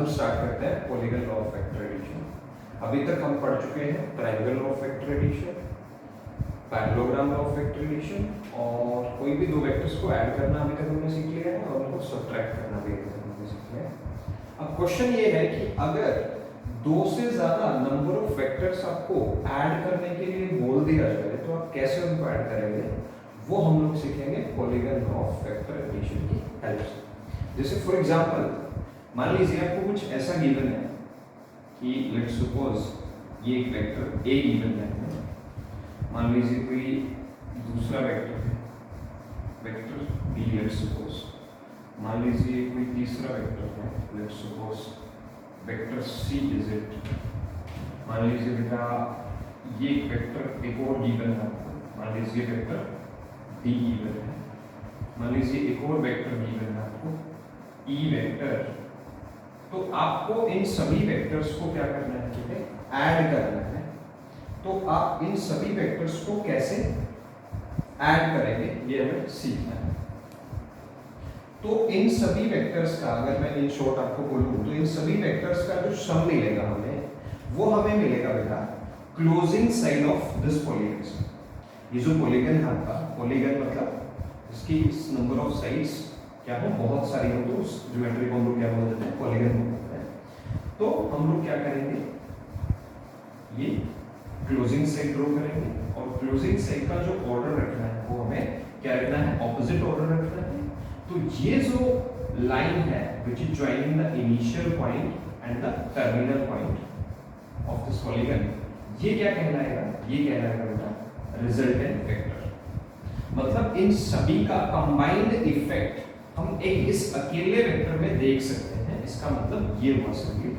हम स्टार्ट करते हैं polygon law of vector addition. अभी तक हम पढ़ चुके हैं triangle law of vector addition, parallelogram law of vector addition, और कोई भी दो वेक्टर्स को ऐड करना अभी तक हमने सीख लिया है और उनको सब्ट्रैक्ट करना भी अभी तक हमने सीख लिया है। अब क्वेश्चन ये है कि अगर दो से ज्यादा नंबर ऑफ वेक्टर्स आपको ऐड करने के लिए बोल दिया जाए तो आप कैसे उनको ऐड करेंगे, वो हम लोग सीखेंगे polygon law of vector addition की हेल्प से। जैसे फॉर एग्जांपल मान लीजिए आपको कुछ ऐसा गिवन है कि लेट्स सपोज ये एक वेक्टर ए गिवन है, मान लीजिए कोई दूसरा वेक्टर है वेक्टर बी लेट्स सपोज, मान लीजिए कोई तीसरा वेक्टर है let's suppose vector C is it, मान लीजिए बेटा ये एक वेक्टर एक और गिवन है, मान लीजिए वेक्टर डी गिवन है, मान लीजिए एक और वेक्टर गिवन है आपको ई वेक्टर। तो आपको इन सभी वेक्टर्स को क्या करना है, ठीक है, ऐड करना है। तो आप इन सभी वेक्टर्स को कैसे ऐड करेंगे ये हमें सीखना है। तो इन सभी वेक्टर्स का अगर मैं इन शॉर्ट आपको बोलूं तो इन सभी वेक्टर्स का जो सम मिलेगा हमें, वो हमें मिलेगा बेटा closing side of this polygon. ये जो पॉलीगन है आपका, पॉलीगन मतलब इसकी नंबर ऑफ साइड्स क्या हो, बहुत सारी हो, तो उस ज्योमेट्री को हम लोग क्या बोल देते हैं, पॉलीगन बोलते हैं। तो हम लोग क्या करेंगे, ये क्लोजिंग साइड ड्रॉ करेंगे और क्लोजिंग साइड का जो ऑर्डर रखना है वो हमें क्या रखना है, ऑपोजिट ऑर्डर रखना है। तो ये जो लाइन है which is joining the initial point and the terminal point of this polygon, ये क्या कहलाएगा, ये कहलाएगा बेटा रिजल्टेंट वेक्टर। मतलब इन सभी का कंबाइंड इफेक्ट हम एक इस अकेले वेक्टर में देख सकते हैं। इसका मतलब ये हुआ सभी।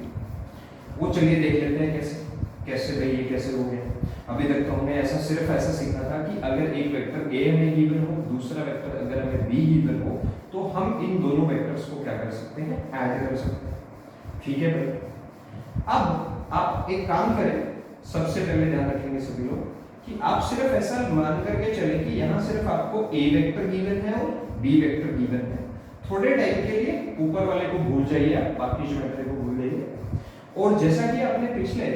वो चलिए देख लेते हैं कैसे कैसे भाई ये कैसे हो गया। अभी तक तो हमने ऐसा सिर्फ ऐसा सीखा था कि अगर एक वेक्टर ए हमें गिवन हो, दूसरा वेक्टर अगर हमें बी गिवन हो, तो हम इन दोनों वेक्टर्स को क्या कर सकते हैं, ऐड कर सकते हैं। ठीक है भाई। अब आप एक काम करें, सबसे पहले ध्यान रखेंगे सभी लोग कि आप सिर्फ ऐसा मान करके चले कि यहाँ सिर्फ आपको ए वेक्टर गिवन है और बी वेक्टर गिवन है। थोड़े टाइम के लिए ऊपर वाले को भूल जाइए, आप बाकी ज्योमेट्री को भूल जाइए। और जैसा कि आपने पिछले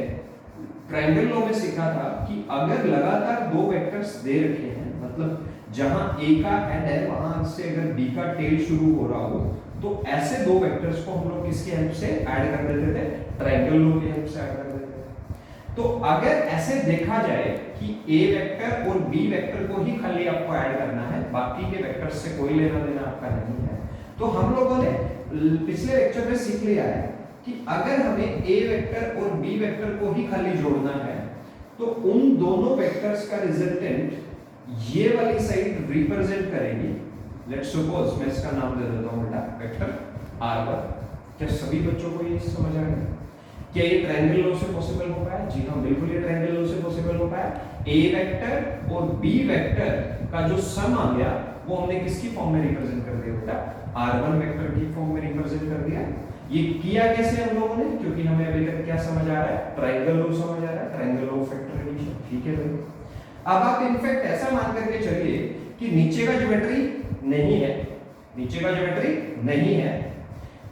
ट्रायंगल लॉ में सीखा था कि अगर लगातार दो वेक्टर्स दे रखे हैं, मतलब जहां ए का हेड है वहां से अगर बी का टेल शुरू हो रहा हो, तो ऐसे दो वेक्टर्स को हम लोग किसकी हेल्प से ऐड कर देते थे, ट्रायंगल लॉ की हेल्प से ऐड कर देते थे। तो अगर ऐसे देखा जाए कि ए वेक्टर और बी वेक्टर को ही खाली आपको ऐड करना है, बाकी के वेक्टर्स से कोई लेना देना आपका नहीं है, तो हम लोगों ने पिछले लेक्चर में सीख लिया है कि अगर हमें ए वेक्टर और बी वेक्टर को ही खाली जोड़ना है, तो उन दोनों वेक्टर्स का रिजल्टेंट ये वाली साइड रिप्रेजेंट करेगी। लेट्स सपोज मैं इसका नाम दे देता हूं बेटा वेक्टर r1। क्या सभी बच्चों को ये समझ आ गया? क्या ये ट्रायंगल लॉ से पॉसिबल हो पाया? जी हाँ, बिल्कुल ये ट्रायंगल लॉ से पॉसिबल हो पाया। ए वेक्टर और बी वेक्टर का जो सम आ गया वो हमने किसकी फॉर्म में रिप्रेजेंट कर दिया बेटा, r1 वेक्टर की फॉर्म में रिप्रेजेंट कर दिया। ये किया कैसे हम लोगों ने, क्योंकि हमें अभी तक क्या समझ आ रहा है, ट्रायंगल लॉ समझ आ रहा है, triangle law of vector addition. ठीक है भाई। अब आप इनफैक्ट ऐसा मान करके चलिए कि नीचे का ज्योमेट्री नहीं है, नीचे का ज्योमेट्री नहीं है,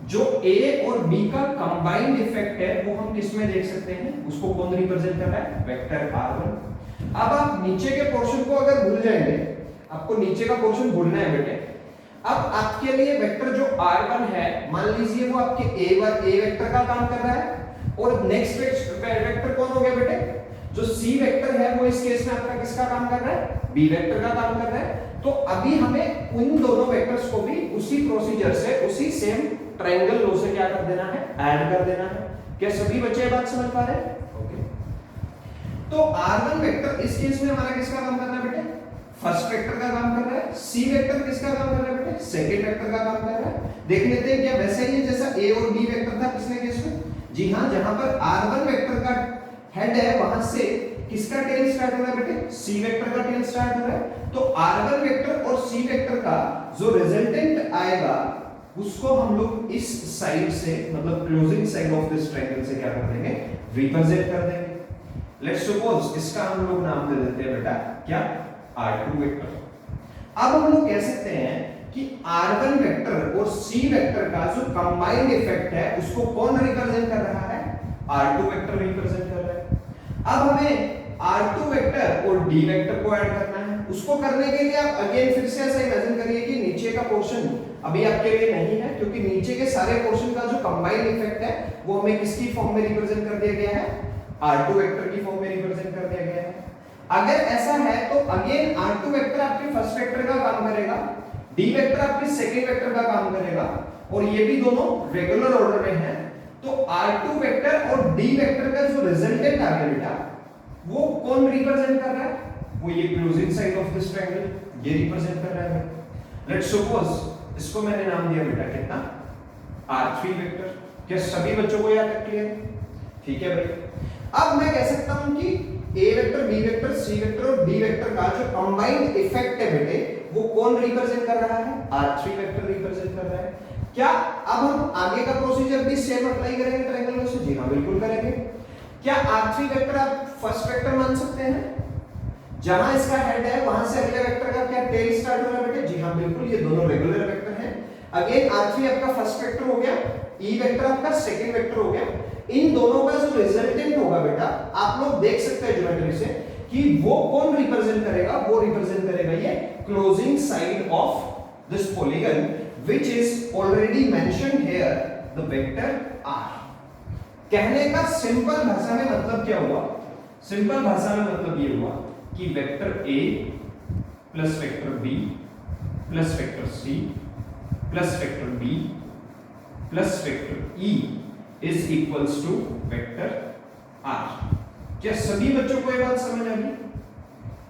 जो ए और बी का कंबाइंड इफेक्ट है वो हम किसमें देख सकते हैं, उसको कौन रिप्रेजेंट कर रहा है, वेक्टर r1। अब आप नीचे के पोर्शन को अगर भूल जाएंगे, आपको नीचे का पोर्शन भूलना है बेटे। अब आपके लिए वेक्टर जो r1 है, मान लीजिए वो आपके ए वेक्टर का काम कर रहा है, और नेक्स्ट वेक्टर कौन हो गया बेटे, जो सी वेक्टर है वो इस केस में आपका किसका काम कर रहा है, बी वेक्टर का काम कर रहा है। तो अभी हमें उन दोनों वेक्टर्स को भी उसी प्रोसीजर से, उसी सेम ट्रायंगल लॉ से क्या कर देना है, ऐड कर देना है। क्या सभी बच्चे बात समझ पा रहे हैं? ओके। तो r1 वेक्टर इस केस में हमारा किसका काम कर रहा है बेटे, फर्स्ट वेक्टर का काम कर रहा है। सी वेक्टर किसका काम कर रहा है बेटे, सेकंड वेक्टर का काम कर रहा है। देख लेते हैं क्या वैसा ही है जैसा ए और बी वेक्टर था पिछले केस में। जी हां, जहां पर r1 वेक्टर का हेड है वहां से किसका टेल स्टार्ट हो रहा है बेटे, सी वेक्टर का टेल स्टार्ट हो रहा है। तो r1 वेक्टर और सी वेक्टर का जो रिजल्टेंट आएगा उसको हम लोग इस साइड से, मतलब closing side of this triangle से क्या कर देंगे, रिप्रेजेंट कर देंगे। लेट्स सपोज इसका हम लोग नाम दे देते हैं बेटा क्या, r2 वेक्टर। अब हम लोग कह सकते हैं कि R1 वेक्टर और C वेक्टर का जो कंबाइंड इफेक्ट है उसको कौन रिप्रेजेंट कर रहा है? R2 वेक्टर रिप्रेजेंट कर रहा है। अब हमें R2 वेक्टर और D वेक्टर को ऐड करना है। उसको करने के लिए आप अगेन फिर से ऐसा इमेजिन करिए कि नीचे का पोर्शन अभी आपके लिए नहीं है, क्योंकि नीचे के सारे पोर्शन का जो कंबाइंड इफेक्ट है वो हमें किसकी फॉर्म में रिप्रेजेंट कर दिया गया है? R2 वेक्टर की फॉर्म में रिप्रेजेंट कर दिया गया है। अगर ऐसा है तो अगेन R2 वेक्टर आपके फर्स्ट वेक्टर का काम करेगा, D वेक्टर आपके सेकंड वेक्टर का काम करेगा, और ये भी दोनों रेगुलर ऑर्डर में हैं। तो R2 वेक्टर और D वेक्टर का जो रिजल्टेंट आ गया बेटा, वो कौन रिप्रेजेंट कर रहा है? वो ये closing side of this triangle ये रिप्रेजेंट कर रहा है। लेट्स सपोज इसको मैंने नाम दिया बेटा कितना? R3 vector. क्या सभी बच्चों को याद रख लिया? ठीक है भाई। अब मैं कह सकता हूं कि A vector, B vector, C vector और D वेक्टर का जो कंबाइंड इफेक्ट है बेटे, वो कौन रिप्रेजेंट कर रहा है? R3 वेक्टर रिप्रेजेंट कर रहा है। क्या अब हम आगे का प्रोसीजर भी सेम अप्लाई करेंगे ट्रायंगल में से? जी हां, बिल्कुल करेंगे। क्या R3 वेक्टर आप फर्स्ट वेक्टर मान सकते हैं? जहां इसका हेड है वहां से अगले वेक्टर का क्या टेल स्टार्ट हो रहा है बेटे? जी हां, बिल्कुल, ये दोनों रेगुलर वेक्टर हैं। अगेन R3 आपका फर्स्ट वेक्टर हो गया, E वेक्टर आपका सेकंड वेक्टर हो गया। इन दोनों का जो रिजल्टेंट होगा बेटा, आप लोग देख सकते हैं ज्योमेट्री से कि वो कौन रिप्रेजेंट करेगा? वो रिप्रेजेंट करेगा ये closing side of this polygon which is already mentioned here, the vector R। कहने का सिंपल भाषा में मतलब क्या हुआ? सिंपल भाषा में मतलब ये हुआ कि vector A plus vector B plus vector C plus vector D plus vector E is equals to vector R। क्या सभी बच्चों को ये बात समझ आ गई?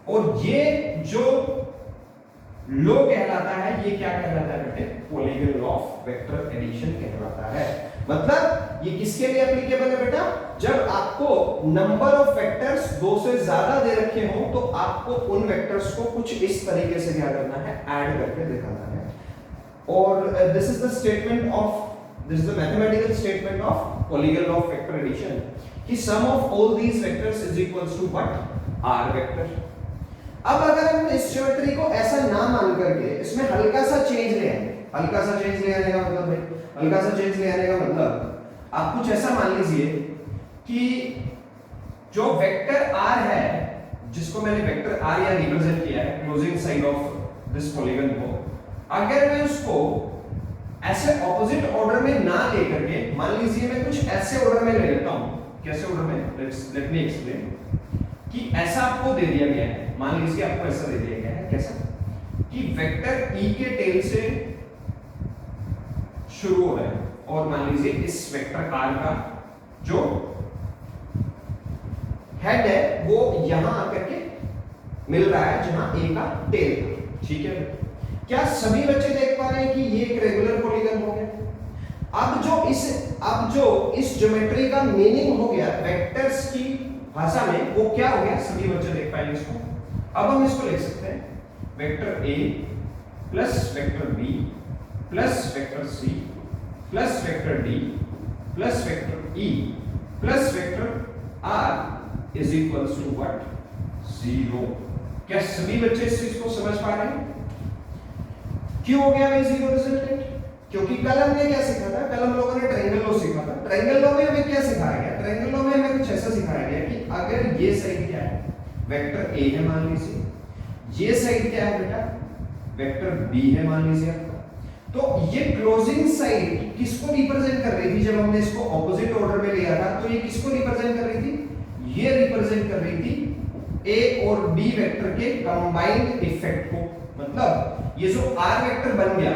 और ये जो लो कहलाता है, ये क्या कहलाता है बेटे? Polygon law of vector addition कहलाता है। मतलब ये किसके लिए एप्लीकेबल है बेटा? जब आपको नंबर ऑफ वेक्टर्स दो से ज्यादा दे रखे हो तो आपको उन वेक्टर्स को कुछ इस तरीके से क्या करना है? ऐड करके दिखाना है। और this is the statement of This is the mathematical statement of polygon law of vector addition. कि sum of all these vectors is equals to what? R vector. अब अगर हम इस ज्योमेट्री को ऐसा ना मान करके इसमें हल्का सा चेंज ले आए, हल्का सा चेंज ले आने का मतलब है, हल्का सा चेंज ले आने का मतलब आप कुछ ऐसा मान लीजिए कि जो वेक्टर R है, जिसको मैंने वेक्टर R या रिप्रेजेंट किया है closing side of this polygon को, अगर मैं उसको ऐसे ऑपोजिट ऑर्डर में ना लेकर के, मान लीजिए मैं कुछ ऐसे ऑर्डर में ले लेता हूं। कैसे ऑर्डर में? Let me explain. कि ऐसा आपको दे दिया गया है, मान लीजिए आपको ऐसा दे दिया गया है, कैसा? कि वेक्टर E के टेल से शुरू हो रहा है और मान लीजिए इस वेक्टर R का जो हेड है वो यहां आकर के मिल रहा है जहां A का टेल था। ठीक है, क्या सभी बच्चे देख पा रहे हैं कि ये एक रेगुलर पॉलीगन हो गया? अब जो इस ज्योमेट्री का मीनिंग हो गया वेक्टर्स की भाषा में, वो क्या हो गया? सभी बच्चे देख पाएंगे इसको। अब हम इसको लिख सकते हैं vector A plus vector B plus vector C plus vector D plus vector E plus vector R is equals to what? 0। क्या सभी बच्चे इस चीज को समझ पा रहे हैं? क्यों हो गया भाई 0 रिजल्टेंट? क्योंकि कल हमने क्या सीखा था? कल हम लोगों ने ट्रायंगल लॉ सीखा था। ट्रायंगल लॉ में हमें क्या सिखाया गया? ट्रायंगल लॉ में हमें कुछ ऐसा सिखाया गया कि अगर ये साइड क्या है? वेक्टर A है मान लीजिए, ये साइड क्या है बेटा? वेक्टर B है मान लीजिए आपका। तो ये क्लोजिंग साइड किसको रिप्रेजेंट कर रही थी? जब हमने इसको ऑपोजिट ऑर्डर में लिया था तो ये किसको रिप्रेजेंट कर रही थी? ये रिप्रेजेंट कर रही थी A और B वेक्टर के कंबाइंड इफेक्ट को। मतलब ये जो R वेक्टर बन गया,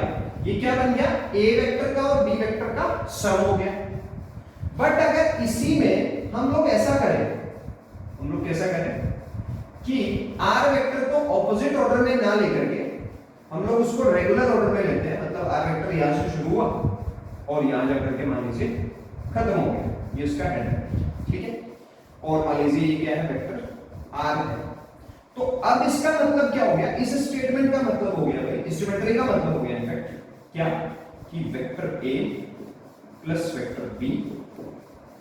ये क्या बन गया? A वेक्टर का और B वेक्टर का सम हो गया। बट अगर इसी में हम लोग ऐसा करें, हम लोग कैसा करें कि R वेक्टर को ऑपोजिट ऑर्डर में ना लेकर के हम लोग उसको रेगुलर ऑर्डर में लेते हैं। मतलब R वेक्टर यहां से शुरू हुआ और यहां जाकर के मान लीजिए खत्म हो गया, ये इसका हेड है। ठीक है, और मान लीजिए ये क्या है? वेक्टर R है। तो अब इसका मतलब क्या हो गया? इस स्टेटमेंट का मतलब हो गया भाई, इस ज्योमेट्री का मतलब हो गया इनफैक्ट क्या? कि vector A plus vector B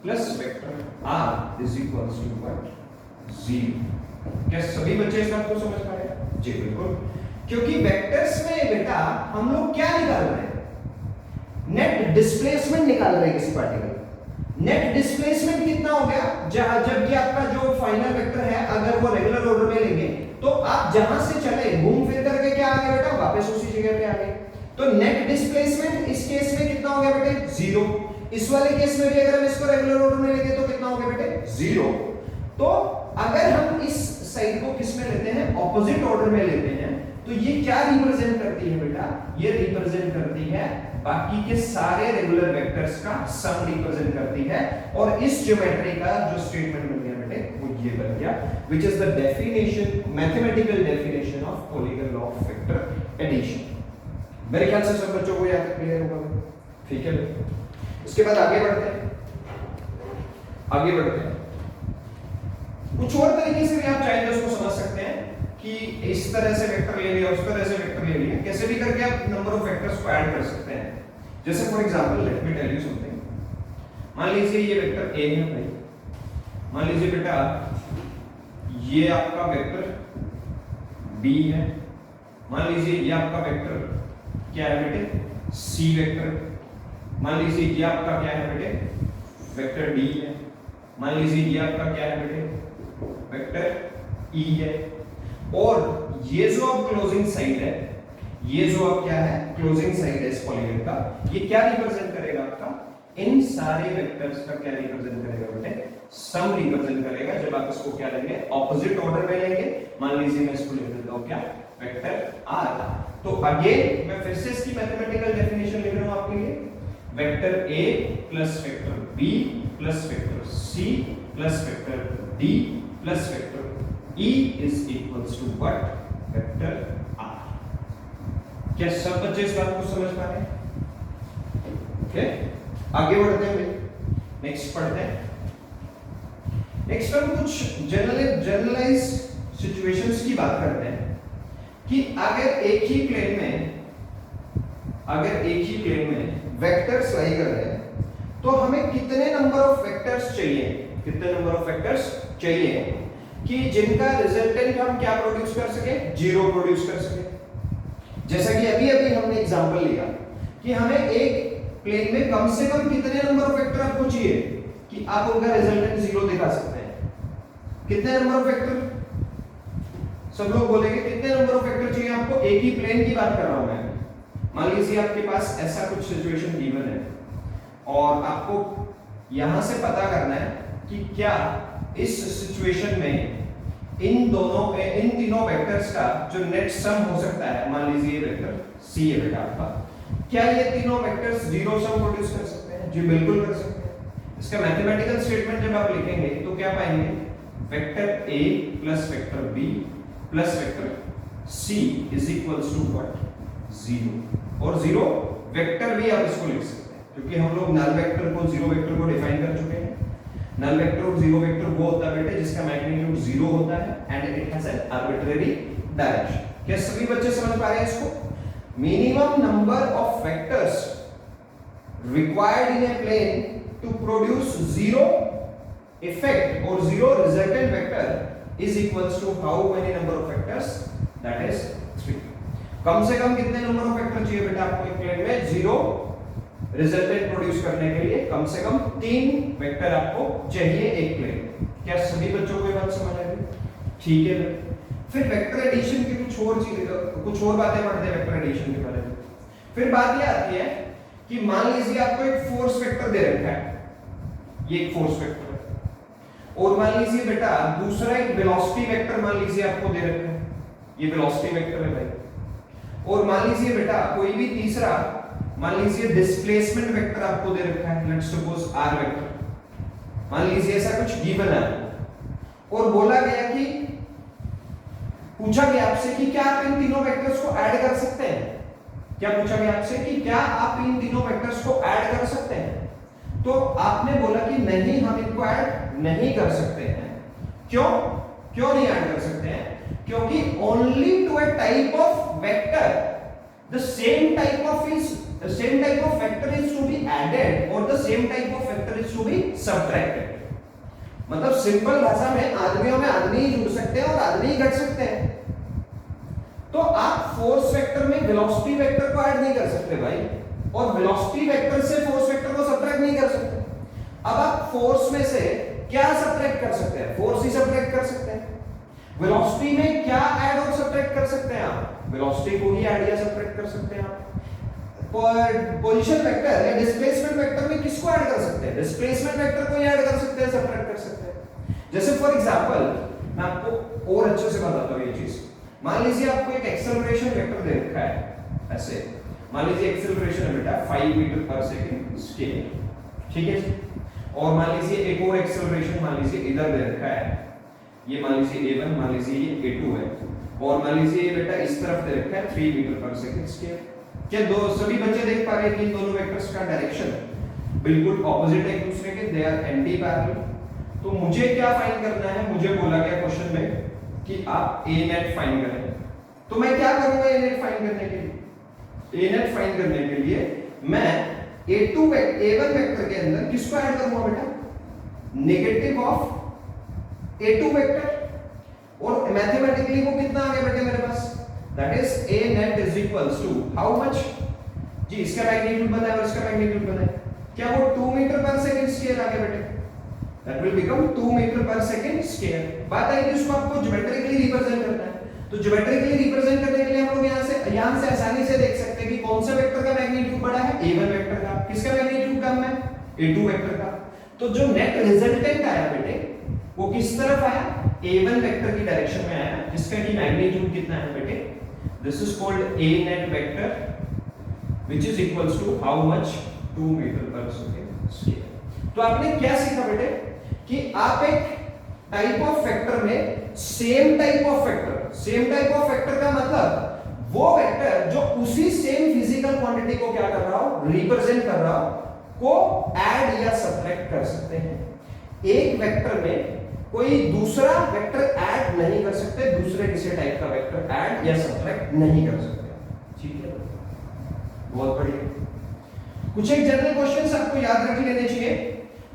plus vector R is equals to what? 0। क्या सभी बच्चे इस बात को समझ पाए? जी बिल्कुल। क्योंकि वेक्टर्स में बेटा हम लोग क्या निकाल रहे हैं, नेट डिस्प्लेसमेंट निकाल रहे हैं किसी पार्टिकल। नेट डिस्प्लेसमेंट कितना हो गया, जबकि आपका जो फाइनल वेक्टर है अगर वो रेगुलर ऑर्डर में लेंगे तो आप जहां से चले घूम फिर करके क्या आ गए बेटा, वापस उसी जगह पे आ गए। तो नेट डिस्प्लेसमेंट इस केस में कितना हो गया बेटे, 0। इस वाले केस में भी अगर हम इसको रेगुलर ऑर्डर में लेंगे तो कितना हो गया बेटे, 0। तो अगर हम इस साइड को किस में लेते हैं, ऑपोजिट ऑर्डर में लेते हैं, तो ये क्या रिप्रेजेंट करती है बेटा, ये रिप्रेजेंट करती है बाकी के सारे रेगुलर वेक्टर्स का सम रिप्रेजेंट करती है। और इस ज्योमेट्री का जो स्टेटमेंट बन गया बेटे वो ये बन गया, which is the definition, mathematical definition of polygon law of vector addition. मेरे ख्याल से सब बच्चों को याद क्लियर होगा, ठीक है। इसके बाद आगे बढ़ते हैं, कुछ और तरीके से भी आप चाहें तो उसको समझ सकते हैं कि इस तरह से वेक्टर ले लिया, उस तरह से वेक्टर ले लिया, कैसे भी करके आप नंबर ऑफ वेक्टर्स को ऐड कर सकते हैं। जैसे for example let me tell you something, मान लीजिए ये वेक्टर ए है भाई, मान लीजिए बेटा ये आपका वेक्टर बी है, मान लीजिए ये आपका वेक्टर क्या है बेटे, सी वेक्टर, मान लीजिए ये आपका क्या है बेटे, वेक्टर डी है, मान लीजिए ये आपका क्या है बेटे, वेक्टर ई है। और ये जो अब क्लोजिंग साइड है, ये जो अब क्या है क्लोजिंग साइड है इस पॉलीगन का, ये क्या रिप्रेजेंट करेगा आपका, इन सारे वेक्टर्स का क्या रिप्रेजेंट करेगा बेटे, सम रिप्रेजेंट करेगा। जब आप इसको क्या लेंगे, ऑपोजिट ऑर्डर में लेंगे, मान लीजिए मैं इसको लिख देता हूं क्या, वेक्टर आर। तो अगेन मैं फिर से इसकी मैथमेटिकल डेफिनेशन लिख रहा हूं आपके लिए, vector A plus vector B plus vector C plus vector D plus vector E is equals to what, vector R. क्या सब बच्चे इस बात को समझ पा रहे हैं? ओके, आगे बढ़ते हैं, नेक्स्ट पढ़ते हैं। नेक्स्ट हम कुछ जनरलाइज सिचुएशंस की बात करते हैं कि अगर एक ही प्लेन में वेक्टर्स लाई कर रहे हैं तो हमें कितने नंबर ऑफ वेक्टर्स चाहिए, कि जिनका रिजल्टेंट हम क्या प्रोड्यूस कर सके, 0 प्रोड्यूस कर सके। जैसा कि अभी हमने एग्जांपल लिया कि हमें एक प्लेन में कम से कम कितने नंबर ऑफ वेक्टर आपको चाहिए कि आप उनका रिजल्टेंट 0 दिखा सकते हैं। कितने नंबर ऑफ वेक्टर, सब लोग बोलेंगे कितने नंबर ऑफ वेक्टर चाहिए आपको, एक ही प्लेन की बात कर रहा हूं मैं। मान लीजिए आपके पास ऐसा कुछ सिचुएशन गिवन है और आपको यहां से पता करना है कि क्या इस सिचुएशन में इन तीनों वेक्टर्स का जो नेट सम हो सकता है, मान लीजिए वेक्टर सी है बेटा आपका, क्या ये तीनों वेक्टर्स 0 सम प्रोड्यूस कर सकते हैं? जी बिल्कुल कर सकते हैं। इसका मैथमेटिकल स्टेटमेंट जब आप लिखेंगे तो क्या पाएंगे, vector A plus vector B plus vector C is equals to what, 0। और 0 वेक्टर भी आप इसको लिख सकते हैं क्योंकि हम लोग नल वेक्टर को 0 वेक्टर को डिफाइन कर चुके हैं। नल वेक्टर और 0 वेक्टर वो होता है बेटे जिसका मैग्नीट्यूड 0 होता है and it has an arbitrary direction. क्या सभी बच्चे समझ पा रहे हैं इसको? Minimum number of vectors required in a plane to produce 0 effect or 0 resultant vector is equals to how many number of vectors, that is 3। कम से कम कितने नंबर ऑफ वेक्टर चाहिए बेटा आपको एक प्लेन में 0 रिजल्टेंट प्रोड्यूस करने के लिए? कम से कम 3 वेक्टर आपको चाहिए एक प्लेन में। क्या सभी बच्चों को ये बात समझ आ गई? ठीक है। फिर वेक्टर एडिशन की कुछ और बातें पढ़ते हैं वेक्टर एडिशन के बारे में। फिर बात ये आती है कि मान लीजिए आपको एक फोर्स वेक्टर दे रखा है, ये एक फोर्स वेक्टर, और मान लीजिए बेटा दूसरा एक वेलोसिटी वेक्टर मान लीजिए आपको दे रखा है, ये वेलोसिटी वेक्टर है भाई। और मान लीजिए बेटा कोई भी तीसरा, मान लीजिए डिस्प्लेसमेंट वेक्टर आपको दे रखा है, लेट्स सपोज आर वेक्टर। मान लीजिए ऐसा कुछ गिवन है और बोला गया कि पूछा गया आपसे कि क्या आप इन तीनों वेक्टर्स को ऐड कर सकते हैं? क्या पूछा गया आपसे कि क्या आप इन तीनों वेक्टर्स को ऐड कर सकते हैं? तो आपने बोला कि नहीं, हम इनको ऐड नहीं कर सकते हैं। क्यों नहीं ऐड कर सकते हैं? क्योंकि only to a type of vector the same type of vector is to be added or the same type of vector is to be subtracted। मतलब सिंपल भाषा में आदमियों में आदमी ही जुड़ सकते हैं और आदमी ही घट सकते हैं। तो आप फोर्स वेक्टर में वेलोसिटी वेक्टर को ऐड नहीं कर सकते भाई, और वेलोसिटी वेक्टर से फोर्स वेक्टर को सब्ट्रैक्ट नहीं कर सकते। अब आप फोर्स में से क्या सब्ट्रैक्ट कर सकते हैं? फोर्स ही सब्ट्रैक्ट कर सकते हैं। वेलोसिटी में क्या ऐड और सब्ट्रैक्ट कर सकते हैं आप? वेलोसिटी को ही ऐड या सब्ट्रैक्ट कर सकते हैं आप। पोजीशन वेक्टर या डिस्प्लेसमेंट वेक्टर में किसको ऐड कर सकते हैं? डिस्प्लेसमेंट वेक्टर को ही ऐड कर सकते हैं, सब्ट्रैक्ट कर सकते हैं। जैसे फॉर एग्जांपल मैं आपको और अच्छे से बताता हूं ये चीज। मान लीजिए आपको एक एक्सेलरेशन वेक्टर दे रखा है ऐसे, मान लीजिए एक्सेलरेशन है बेटा 5 मीटर पर सेकंड स्केल, ठीक है। और मान लीजिए एक और एक्सेलरेशन मान लीजिए इधर दे रखा है, ये मान लीजिए a1, मान लीजिए ये a2 है, और मान लीजिए ये बेटा इस तरफ दे रखा है 3 मीटर पर सेकंड स्केल। क्या दो सभी बच्चे देख पा रहे हैं कि इन दोनों वेक्टर्स का डायरेक्शन बिल्कुल ऑपोजिट है एक दूसरे के, दे आर एंटी पैरेलल। तो मुझे क्या फाइंड करना है? मुझे बोला गया क्वेश्चन में कि आप a नेट फाइंड करें। तो मैं क्या करूंगा a नेट फाइंड करने के लिए? a नेट फाइंड करने के लिए मैं a1 वेक्टर के अंदर किसको ऐड करूंगा बेटा? Negative of a2 vector. और मैथमेटिकली वो कितना आ गया बेटे मेरे पास? That is a net is equals to how much? जी इसका मैग्नीट्यूड बताया और इसका मैग्नीट्यूड बताया, क्या वो 2 मीटर पर सेकंड स्क्वायर आ गया बेटे? दैट विल बिकम 2 मीटर पर सेकंड स्क्वायर। बात आई कि उसको आपको ज्योमेट्रिकली रिप्रेजेंट करना है। तो ज्योमेट्रिकली रिप्रेजेंट करने के लिए हम लोग यहां से आसानी से देख सकते हैं कि कौन सा वेक्टर का मैग्नीट्यूड बड़ा है? a1 वेक्टर का। किसका मैग्नीट्यूड कम है? a2 वेक्टर का। तो जो नेट रिजल्टेंट आया बेटे वो किस तरफ आया? a1 वेक्टर की डायरेक्शन में आया, जिसका की मैग्नीट्यूड कितना है बेटे? This is called a net vector which is equals to how much? 2 metre पर सेकंड स्क्वायर। तो आपने क्या सीखा बेटे कि आप एक टाइप ऑफ वेक्टर में सेम टाइप ऑफ वेक्टर का मतलब वो वेक्टर जो उसी सेम फिजिकल क्वांटिटी को क्या कर रहा हो? रिप्रेजेंट कर रहा हो, को ऐड या सब्ट्रैक्ट कर सकते हैं। एक वेक्टर में कोई दूसरा वेक्टर ऐड नहीं कर सकते, दूसरे किसी टाइप का वेक्टर ऐड या सब्ट्रैक्ट नहीं कर सकते, ठीक है। बहुत बढ़िया। कुछ एक जनरल क्वेश्चंस आपको याद रख लेने चाहिए।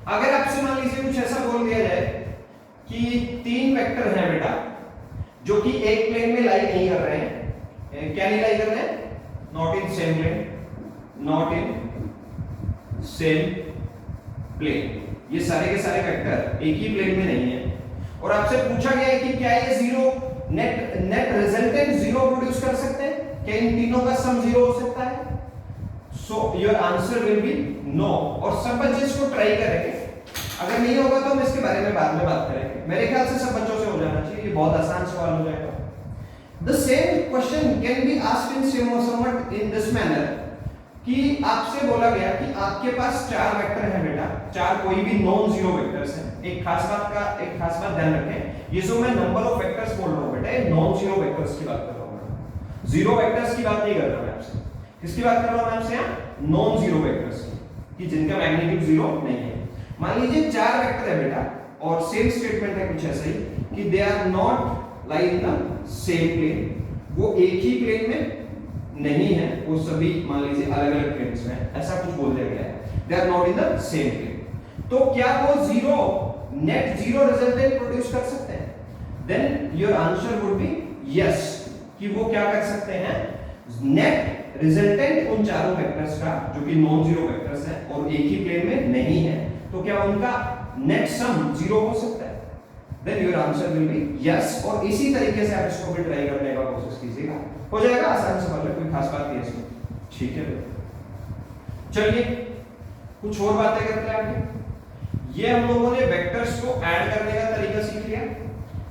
अगर आपसे मान लीजिए कुछ ऐसा बोल दिया जाए कि 3 वेक्टर हैं बेटा जो कि एक प्लेन में लाई नहीं कर रहे हैं, क्या नहीं लाई कर रहे हैं? Not in same plane, not in same plane. ये सारे के सारे वेक्टर एक ही प्लेन में नहीं है, और आपसे पूछा गया है कि क्या ये zero net resultant zero produce कर सकते हैं? क्या इन तीनों का सम जीरो हो सकता है? So your answer will be no. और सब बच्चे इसको ट्राई करेंगे, अगर नहीं होगा तो हम इसके बारे में बाद में बात करेंगे। मेरे ख्याल से सब बच्चों से हो जाना चाहिए, ये बहुत आसान सवाल हो जाएगा। The same question can be asked in somewhat in this manner कि आपसे बोला गया कि आपके पास 4 वेक्टर हैं बेटा, 4 कोई भी नॉन जीरो वेक्टर्स हैं। एक खास बात ध्यान रखें, ये जो मैं नंबर ऑफ वेक्टर्स बोल रहा हूं बेटा, ये नॉन जीरो वेक्टर्स की बात कर रहा हूं मैं, जीरो वेक्टर्स की बात नहीं कर रहा मैं आपसे। किसकी बात कर रहा हूं मैं आपसे? यहां नॉन जीरो वेक्टर्स की, कि जिनका मैग्नीट्यूड जीरो नहीं है। मान लीजिए 4 वेक्टर है बेटा, और सेम स्टेटमेंट है कुछ ऐसा ही कि they are not lie in the same plane, वो एक ही प्लेन में नहीं है, वो सभी मान लीजिए अलग अलग प्लेन्स में, ऐसा कुछ बोल दिया गया है। They are not in the same plane. तो क्या वो zero net zero resultant produce कर सकते हैं? Then your answer would be yes, कि वो क्या कर सकते हैं? नेट रिजल्टेंट उन चारों वेक्टर्स का जो कि नॉन जीरो वेक्टर्स हैं और एक ही प्लेन में नहीं है, तो क्या उनका नेट सम जीरो हो सकता है? Then your answer will be yes. और इसी तरीके से आप इसको भी ट्राई करने का कोशिश कीजिएगा, हो जाएगा आसान सवाल है, कोई खास बात नहीं है इसमें, ठीक है। चलिए कुछ और बातें करते हैं आगे। ये हम लोगों ने वेक्टर्स को ऐड करने का तरीका सीख लिया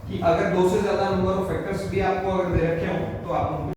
कि अगर 2 से ज्यादा नंबर ऑफ वेक्टर्स भी आपको अगर दे रखे हो तो आप